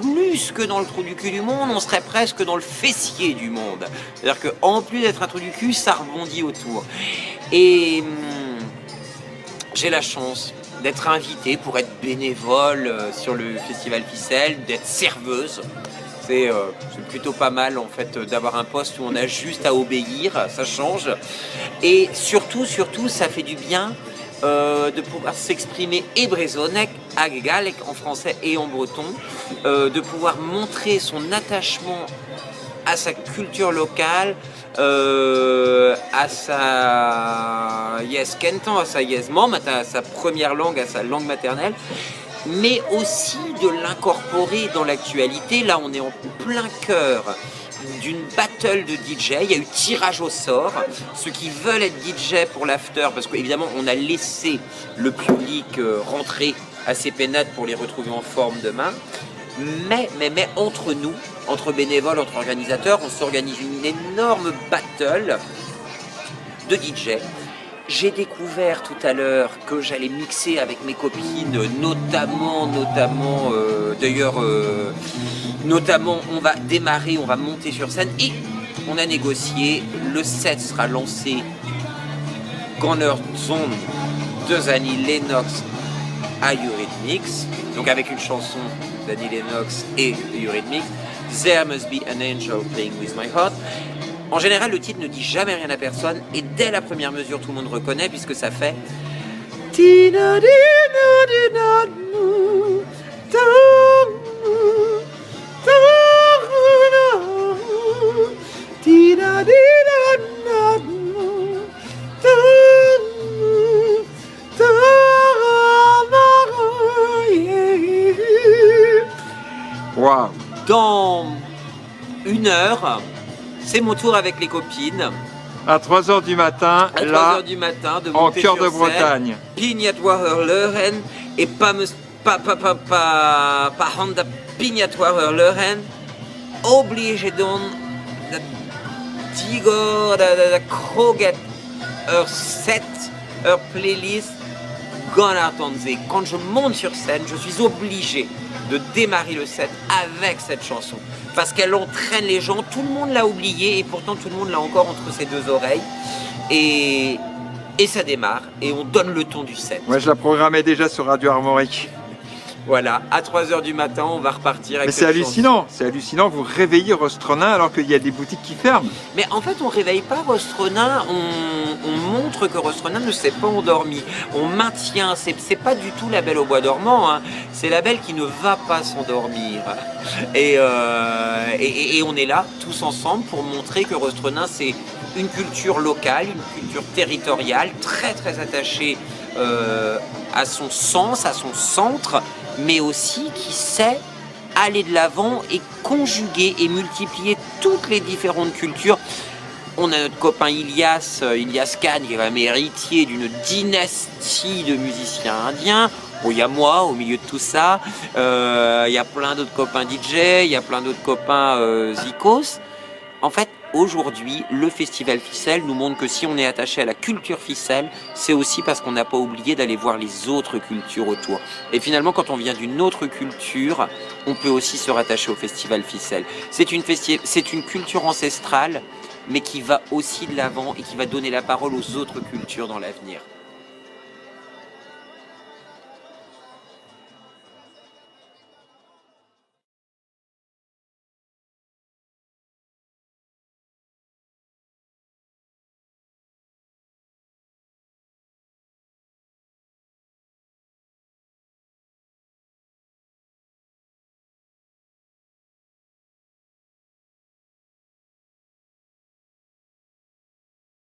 plus que dans le trou du cul du monde, on serait presque dans le fessier du monde. C'est-à-dire qu'en plus d'être un trou du cul, ça rebondit autour. Et j'ai la chance d'être invitée pour être bénévole sur le Festival Ficelle, d'être serveuse. C'est plutôt pas mal en fait d'avoir un poste où on a juste à obéir, ça change. Et surtout, ça fait du bien de pouvoir s'exprimer et brézonnec, galec en français et en breton, de pouvoir montrer son attachement à sa culture locale, à sa kentan, à sa mam, à sa première langue, à sa langue maternelle, mais aussi de l'incorporer dans l'actualité. Là, on est en plein cœur d'une battle de DJ. Il y a eu tirage au sort. Ceux qui veulent être DJ pour l'after, parce qu'évidemment, on a laissé le public rentrer à ses pénates pour les retrouver en forme demain. Mais entre nous, entre bénévoles, entre organisateurs, on s'organise une énorme battle de DJ. J'ai découvert tout à l'heure que j'allais mixer avec mes copines, notamment, on va démarrer, on va monter sur scène et on a négocié, le set sera lancé Gunner Zone de Annie Lennox à Eurythmics, donc avec une chanson d'Annie Lennox et de Eurythmics, There Must Be an Angel Playing With My Heart. En général, le titre ne dit jamais rien à personne et dès la première mesure, tout le monde reconnaît puisque ça fait Wow. Dans 1 heure, c'est mon tour avec les copines. À 3h du matin, À 3 là, heures du matin, de en monter cœur sur de scène, Bretagne. Pignatoire Leuren et pas Honda Pignatoire Leuren. Obligé donc de Tigo, de Kroget, leur set, leur playlist, Gonartonze. Quand je monte sur scène, je suis obligé de démarrer le set avec cette chanson. Parce qu'elle entraîne les gens, tout le monde l'a oublié et pourtant tout le monde l'a encore entre ses deux oreilles. Et ça démarre et on donne le ton du set. Ouais, je la programmais déjà sur Radio Armorique. Voilà, à 3h du matin, on va repartir avec Mais c'est hallucinant, c'est hallucinant, vous réveillez Rostronin alors qu'il y a des boutiques qui ferment. Mais en fait, on réveille pas Rostronin, on montre que Rostronin ne s'est pas endormi. On maintient, c'est pas du tout la Belle au bois dormant, hein. C'est la Belle qui ne va pas s'endormir. Et on est là, tous ensemble, pour montrer que Rostronin, c'est une culture locale, une culture territoriale, très très attachée à son sens, à son centre, mais aussi qui sait aller de l'avant et conjuguer et multiplier toutes les différentes cultures. On a notre copain Ilias Khan, qui est vraiment héritier d'une dynastie de musiciens indiens. Bon, il y a moi au milieu de tout ça, il y a plein d'autres copains DJ, il y a plein d'autres copains Zikos. En fait, aujourd'hui, le Festival Ficelle nous montre que si on est attaché à la culture ficelle, c'est aussi parce qu'on n'a pas oublié d'aller voir les autres cultures autour. Et finalement, quand on vient d'une autre culture, on peut aussi se rattacher au Festival Ficelle. C'est une culture ancestrale, mais qui va aussi de l'avant et qui va donner la parole aux autres cultures dans l'avenir.